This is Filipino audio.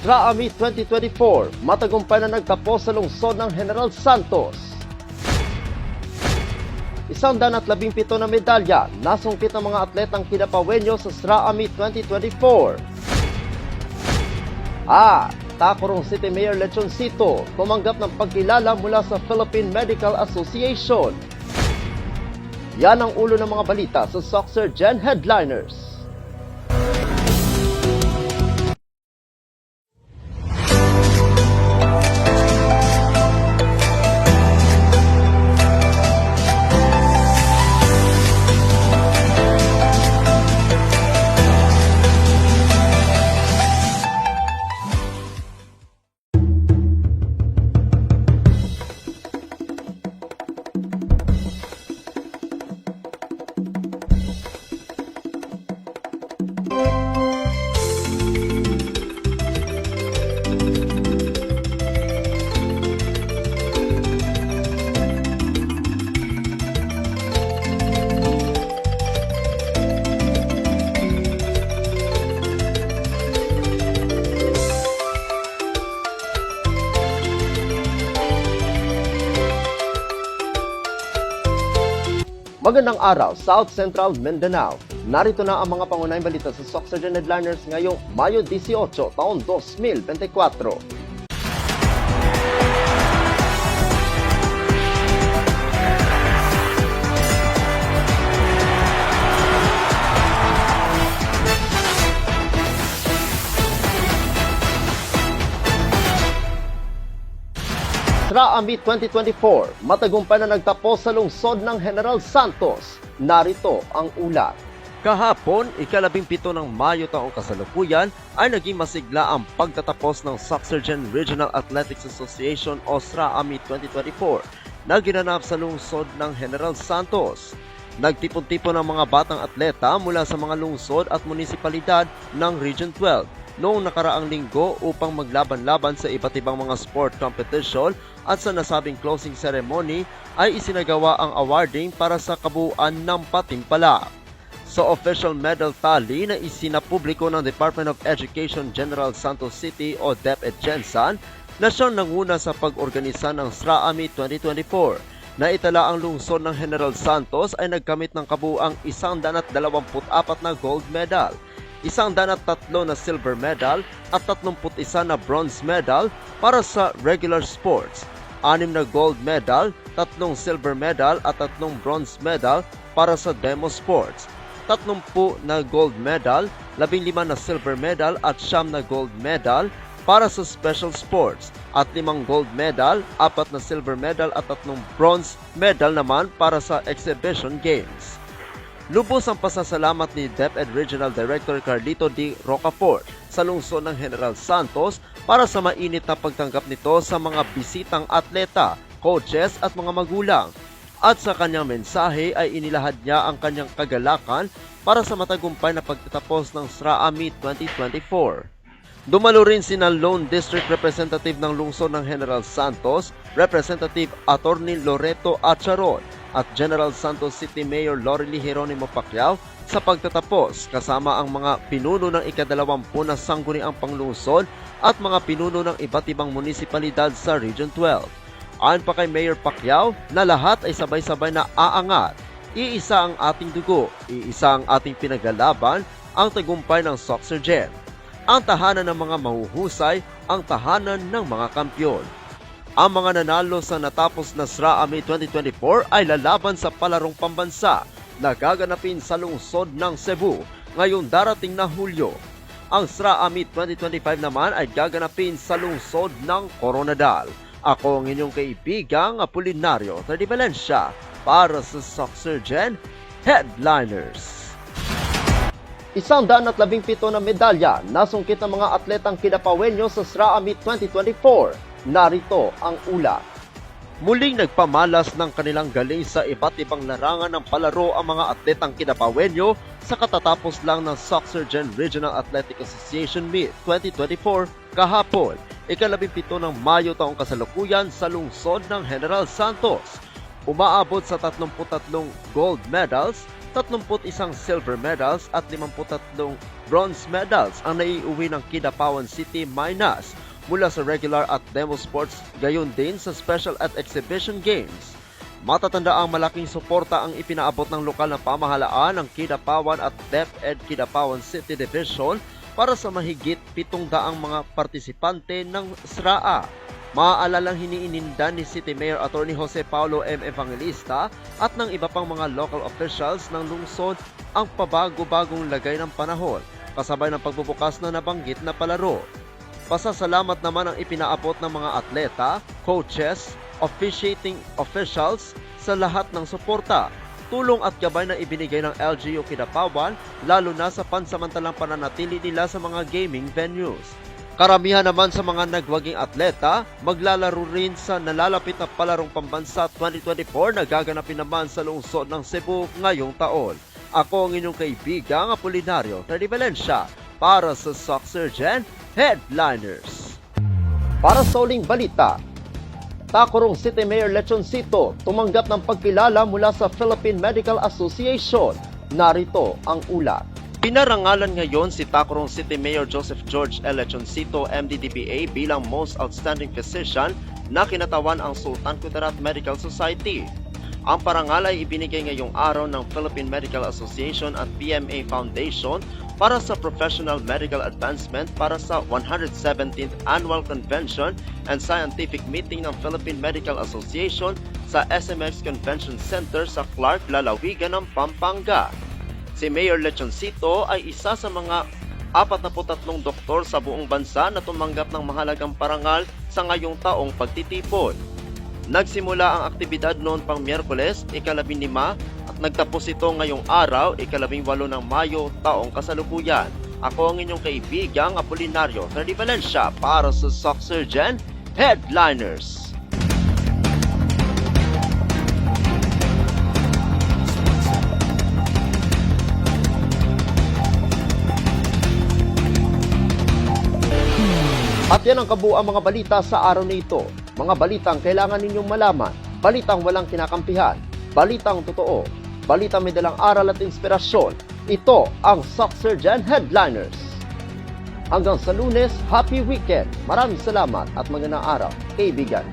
SRAA Meet 2024, matagumpay na nagtapos sa lungsod ng General Santos. 117 na medalya nasungkit ng mga atletang kinapawenyo sa SRAA Meet 2024. Tacurong City Mayor Lechoncito tumanggap ng pagkilala mula sa Philippine Medical Association. Yan ang ulo ng mga balita sa Soxergen Headliners. Magandang araw, South Central Mindanao. Narito na ang mga pangunahing balita sa Soxergen Headliners ngayong Mayo 18, taon 2024. SRAA Meet 2024, matagumpay na nagtapos sa lungsod ng General Santos. Narito ang ulat. Kahapon, ika-17 ng Mayo taong kasalukuyan ay naging masigla ang pagtatapos ng Soxergen Regional Athletics Association o SRAA Meet 2024 na ginanap sa lungsod ng General Santos. Nagtipon-tipon ang mga batang atleta mula sa mga lungsod at munisipalidad ng Region 12 noong nakaraang linggo upang maglaban-laban sa iba't ibang mga sport competition at sa nasabing closing ceremony ay isinagawa ang awarding para sa kabuuan ng patimpala. Sa official medal tally na isinapubliko ng Department of Education General Santos City o DepEd Gensan na siyang nanguna sa pag-organisa ng SRAA Meet 2024. Naitala ang lungsod ng General Santos ay nagkamit ng kabuuang 124 na gold medal, 103 na silver medal at 31 na bronze medal para sa regular sports, 6 na gold medal, 3 silver medal at 3 bronze medal para sa demo sports, 30 na gold medal, 15 na silver medal at 9 na gold medal para sa special sports at 5 gold medal, 4 na silver medal at 3 bronze medal naman para sa exhibition games. Lubos ang pasasalamat ni DepEd Regional Director Carlito D. Rocafort sa lungsod ng General Santos para sa mainit na pagtanggap nito sa mga bisitang atleta, coaches at mga magulang. At sa kanyang mensahe ay inilahad niya ang kanyang kagalakan para sa matagumpay na pagtatapos ng SRAA Meet 2024. Dumalo rin sina Lone District Representative ng lungsod ng General Santos, Representative Attorney Loreto Acharon, at General Santos City Mayor Lorely Geronimo Pacquiao sa pagtatapos kasama ang mga pinuno ng ika-20 na sangguniang panglungsod at mga pinuno ng iba't ibang munisipalidad sa Region 12. Ayon pa kay Mayor Pacquiao na lahat ay sabay-sabay na aangat. Iisa ang ating dugo, iisa ang ating pinaglalaban, ang tagumpay ng Soxergen. Ang tahanan ng mga mahuhusay, ang tahanan ng mga kampyon. Ang mga nanalo sa natapos na SRAA Meet 2024 ay lalaban sa palarong pambansa na gaganapin sa lungsod ng Cebu ngayong darating na Hulyo. Ang SRAA Meet 2025 naman ay gaganapin sa lungsod ng Coronadal. Ako ang inyong kaibigang Apolinario Terdi Valencia para sa Soxergen Headliners. 117 na medalya nasungkit ng mga atletang kinapawenyo sa SRAA Meet 2024. Narito ang ulat. Muling nagpamalas ng kanilang galing sa iba't ibang larangan ng palaro ang mga atletang kinapawenyo sa katatapos lang ng Soxergen Regional Athletic Association Meet 2024 kahapon, ika-17 ng Mayo taong kasalukuyan sa lungsod ng General Santos. Umaabot sa 33 gold medals, 31 silver medals at 53 bronze medals ang naiuwi ng Kidapawan City Minas mula sa regular at demo sports, gayon din sa special at exhibition games. Matatanda ang malaking suporta ang ipinaabot ng lokal na pamahalaan ng Kidapawan at DepEd Kidapawan City Division para sa mahigit 700 mga partisipante ng SRAA. Maaalalang hiniininda ni City Mayor Attorney Jose Paulo M. Evangelista at ng iba pang mga local officials ng lungsod ang pabago-bagong lagay ng panahon, kasabay ng pagbubukas na nabanggit na palaro. Pasasalamat naman ang ipinaabot ng mga atleta, coaches, officiating officials sa lahat ng suporta, tulong at gabay na ibinigay ng LGU Kidapawan, lalo na sa pansamantalang pananatili nila sa mga gaming venues. Karamihan naman sa mga nagwaging atleta maglalaro rin sa nalalapit na palarong pambansa 2024 na gaganapin naman sa lungsod ng Cebu ngayong taon. Ako ang inyong kaibigang Apolinario Terry Valencia para sa Socksurgeon Headliners. Para sa uling balita, Tacurong City Mayor Lechoncito tumanggap ng pagkilala mula sa Philippine Medical Association. Narito ang ulat. Pinarangalan ngayon si Tacurong City Mayor Joseph George L. Lechoncito, MD-DBA bilang Most Outstanding Physician na kinatawan ang Sultan Kudarat Medical Society. Ang parangal ay ibinigay ngayong araw ng Philippine Medical Association at PMA Foundation para sa Professional Medical Advancement para sa 117th Annual Convention and Scientific Meeting ng Philippine Medical Association sa SMX Convention Center sa Clark, Lalawigan ng Pampanga. Si Mayor Lechoncito ay isa sa mga 43 doktor sa buong bansa na tumanggap ng mahalagang parangal sa ngayong taong pagtitipon. Nagsimula ang aktibidad noon pang Miyerkules, ika-15 at nagtapos ito ngayong araw, ika-18 ng Mayo, taong kasalukuyan. Ako ang inyong kaibigang Apolinario Terry Valencia para sa Socksurgeon Headliners. At yan ang kabuuan mga balita sa araw na ito. Mga balitang kailangan ninyong malaman, balitang walang kinakampihan, balitang totoo, balitang may dalang aral at inspirasyon. Ito ang Socksurgeon Headliners. Hanggang sa Lunes, happy weekend. Maraming salamat at magandang araw, kaibigan.